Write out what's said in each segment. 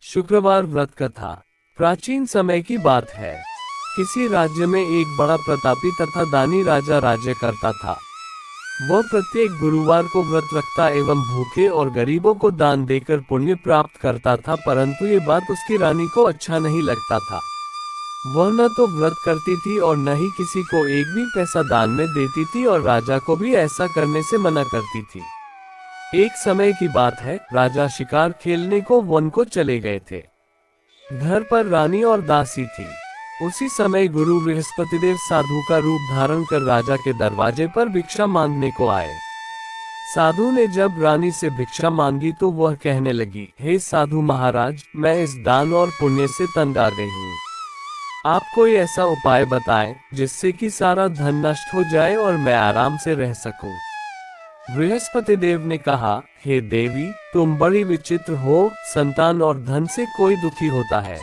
शुक्रवार व्रत कथा। प्राचीन समय की बात है। किसी राज्य में एक बड़ा प्रतापी तथा दानी राजा राज्य करता था। वह प्रत्येक गुरुवार को व्रत रखता एवं भूखे और गरीबों को दान देकर पुण्य प्राप्त करता था, परंतु ये बात उसकी रानी को अच्छा नहीं लगता था। वह न तो व्रत करती थी और न ही किसी को एक भी पैसा दान में देती थी और राजा को भी ऐसा करने से मना करती थी। एक समय की बात है, राजा शिकार खेलने को वन को चले गए थे। घर पर रानी और दासी थी। उसी समय गुरु बृहस्पतिदेव साधु का रूप धारण कर राजा के दरवाजे पर भिक्षा मांगने को आए। साधु ने जब रानी से भिक्षा मांगी तो वह कहने लगी, हे साधु महाराज, मैं इस दान और पुण्य से तंग आ गई हूँ। आप कोई ऐसा उपाय बताएं जिससे कि सारा धन नष्ट हो जाए और मैं आराम से रह सकूं। बृहस्पति देव ने कहा, हे देवी, तुम बड़ी विचित्र हो। संतान और धन से कोई दुखी होता है।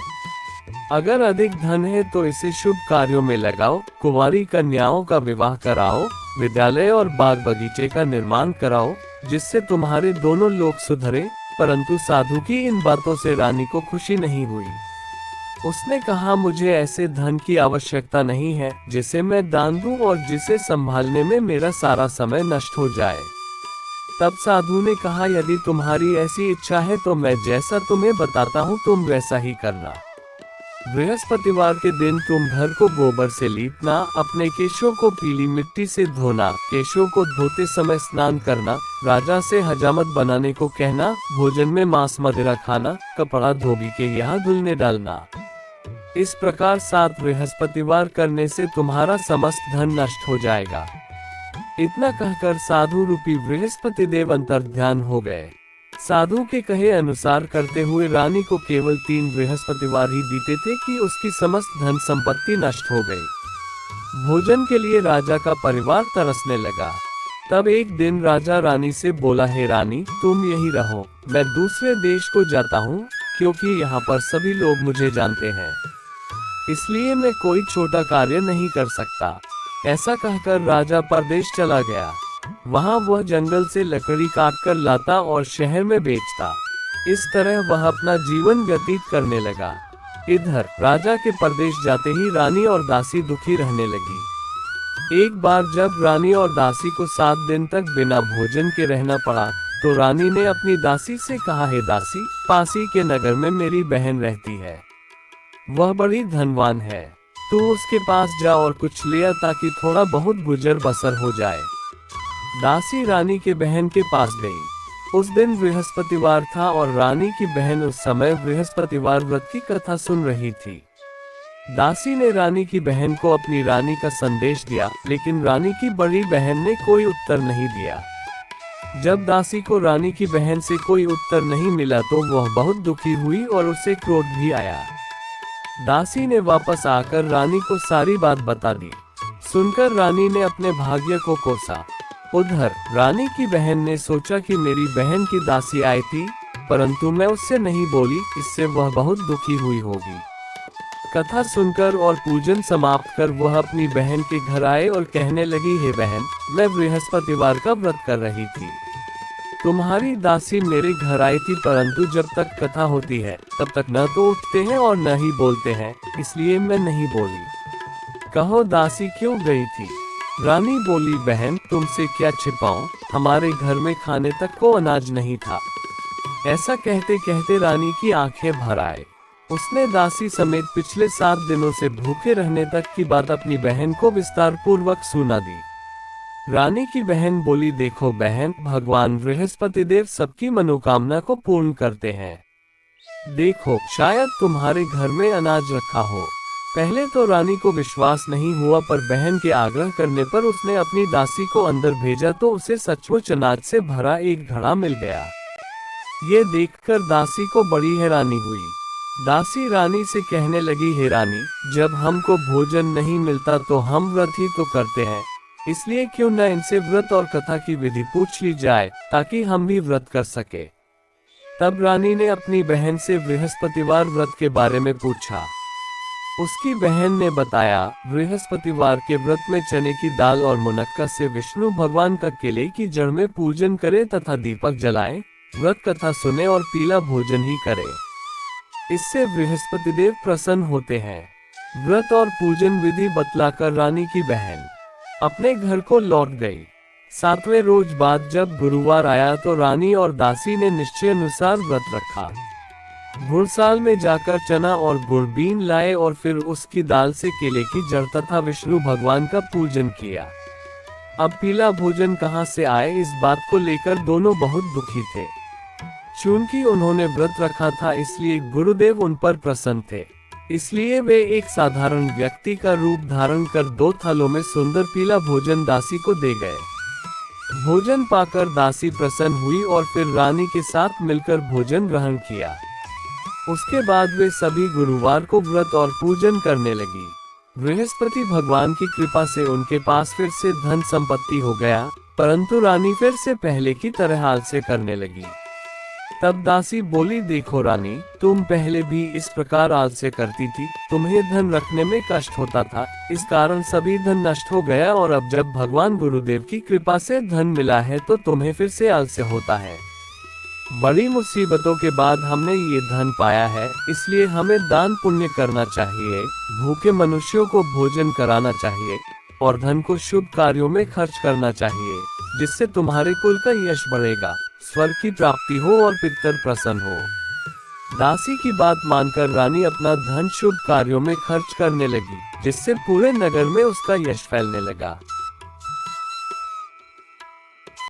अगर अधिक धन है तो इसे शुभ कार्यों में लगाओ, कुंवारी कन्याओं का विवाह कराओ, विद्यालय और बाग बगीचे का निर्माण कराओ, जिससे तुम्हारे दोनों लोग सुधरे। परंतु साधु की इन बातों से रानी को खुशी नहीं हुई। उसने कहा, मुझे ऐसे धन की आवश्यकता नहीं है जिसे मैं दान दूं और जिसे संभालने में मेरा सारा समय नष्ट हो जाए। तब साधु ने कहा, यदि तुम्हारी ऐसी इच्छा है तो मैं जैसा तुम्हें बताता हूँ तुम वैसा ही करना। बृहस्पतिवार के दिन तुम घर को गोबर से लीपना, अपने केशों को पीली मिट्टी से धोना, केशों को धोते समय स्नान करना, राजा से हजामत बनाने को कहना, भोजन में मांस मदिरा खाना, कपड़ा धोबी के यहाँ धुलने डालना। इस प्रकार 7 बृहस्पतिवार करने से तुम्हारा समस्त धन नष्ट हो जाएगा। इतना कहकर साधु रूपी बृहस्पति देव अंतर्ध्यान हो गए। साधु के कहे अनुसार करते हुए रानी को केवल 3 बृहस्पतिवार ही बीते थे कि उसकी समस्त धन संपत्ति नष्ट हो गई। भोजन के लिए राजा का परिवार तरसने लगा। तब एक दिन राजा रानी से बोला, हे रानी, तुम यही रहो, मैं दूसरे देश को जाता हूँ, क्योंकि यहाँ पर सभी लोग मुझे जानते हैं, इसलिए मैं कोई छोटा कार्य नहीं कर सकता। ऐसा कहकर राजा परदेश चला गया। वहाँ वह जंगल से लकड़ी काट कर लाता और शहर में बेचता। इस तरह वह अपना जीवन व्यतीत करने लगा। इधर राजा के परदेश जाते ही रानी और दासी दुखी रहने लगी। एक बार जब रानी और दासी को 7 दिन तक बिना भोजन के रहना पड़ा तो रानी ने अपनी दासी से कहा, हे दासी, पासी के नगर में मेरी बहन रहती है। वह बड़ी धनवान है। तू उसके पास जा और कुछ ले आ ताकि थोड़ा बहुत गुजर बसर हो जाए। दासी रानी के बहन के पास गई। उस दिन बृहस्पतिवार था और रानी की बहन उस समय बृहस्पतिवार व्रत की कथा सुन रही थी। दासी ने रानी की बहन को अपनी रानी का संदेश दिया, लेकिन रानी की बड़ी बहन ने कोई उत्तर नहीं दिया। जब दासी को रानी की बहन से कोई उत्तर नहीं मिला तो वह बहुत दुखी हुई और उसे क्रोध भी आया। दासी ने वापस आकर रानी को सारी बात बता दी। सुनकर रानी ने अपने भाग्य को कोसा। उधर रानी की बहन ने सोचा कि मेरी बहन की दासी आई थी, परंतु मैं उससे नहीं बोली, इससे वह बहुत दुखी हुई होगी। कथा सुनकर और पूजन समाप्त कर वह अपनी बहन के घर आए और कहने लगी, हे बहन, मैं बृहस्पतिवार का व्रत कर रही थी। तुम्हारी दासी मेरे घर आई थी, परंतु जब तक कथा होती है तब तक न तो उठते हैं और न ही बोलते हैं, इसलिए मैं नहीं बोली। कहो दासी क्यों गई थी? रानी बोली, बहन, तुमसे क्या छिपाऊं, हमारे घर में खाने तक को अनाज नहीं था। ऐसा कहते कहते रानी की आंखें भर आए। उसने दासी समेत पिछले 7 दिनों से भूखे रहने तक की बात अपनी बहन को विस्तार पूर्वक सुना दी। रानी की बहन बोली, देखो बहन, भगवान बृहस्पति देव सबकी मनोकामना को पूर्ण करते हैं। देखो, शायद तुम्हारे घर में अनाज रखा हो। पहले तो रानी को विश्वास नहीं हुआ, पर बहन के आग्रह करने पर उसने अपनी दासी को अंदर भेजा तो उसे सचमुच अनाज से भरा एक घड़ा मिल गया। ये देखकर दासी को बड़ी हैरानी हुई। दासी रानी से कहने लगी, हे रानी, जब हमको भोजन नहीं मिलता तो हम व्रत ही तो करते हैं, इसलिए क्यों न इनसे व्रत और कथा की विधि पूछ ली जाए ताकि हम भी व्रत कर सके। तब रानी ने अपनी बहन से बृहस्पतिवार व्रत के बारे में पूछा। उसकी बहन ने बताया, बृहस्पतिवार के व्रत में चने की दाल और मुनक्का से विष्णु भगवान का केले की जड़ में पूजन करे तथा दीपक जलाएं, व्रत कथा सुने और पीला भोजन ही करे। इससे बृहस्पति देव प्रसन्न होते हैं। व्रत और पूजन विधि बतलाकर रानी की बहन अपने घर को लौट गई। 7वें रोज बाद जब गुरुवार आया तो रानी और दासी ने निश्चय अनुसार व्रत रखा। घुड़साल में जाकर चना और गुड़ बीन लाए और फिर उसकी दाल से केले की जड़ तथा विष्णु भगवान का पूजन किया। अब पीला भोजन कहाँ से आए, इस बात को लेकर दोनों बहुत दुखी थे। चूंकि उन्होंने व्रत रखा था इसलिए गुरुदेव उन पर प्रसन्न थे, इसलिए वे एक साधारण व्यक्ति का रूप धारण कर 2 थालों में सुंदर पीला भोजन दासी को दे गए। भोजन पाकर दासी प्रसन्न हुई और फिर रानी के साथ मिलकर भोजन ग्रहण किया। उसके बाद वे सभी गुरुवार को व्रत और पूजन करने लगी। बृहस्पति भगवान की कृपा से उनके पास फिर से धन संपत्ति हो गया, परंतु रानी फिर से पहले की तरह आलस्य करने लगी। तब दासी बोली, देखो रानी, तुम पहले भी इस प्रकार आलस्य करती थी, तुम्हें धन रखने में कष्ट होता था, इस कारण सभी धन नष्ट हो गया और अब जब भगवान गुरुदेव की कृपा से धन मिला है तो तुम्हें फिर से आलस्य होता है। बड़ी मुसीबतों के बाद हमने ये धन पाया है, इसलिए हमें दान पुण्य करना चाहिए, भूखे मनुष्यों को भोजन कराना चाहिए और धन को शुभ कार्यों में खर्च करना चाहिए, जिससे तुम्हारे कुल का यश बढ़ेगा, स्वर्ग की प्राप्ति हो और पितर प्रसन्न हो। दासी की बात मानकर रानी अपना धन शुभ कार्यों में खर्च करने लगी, जिससे पूरे नगर में उसका यश फैलने लगा।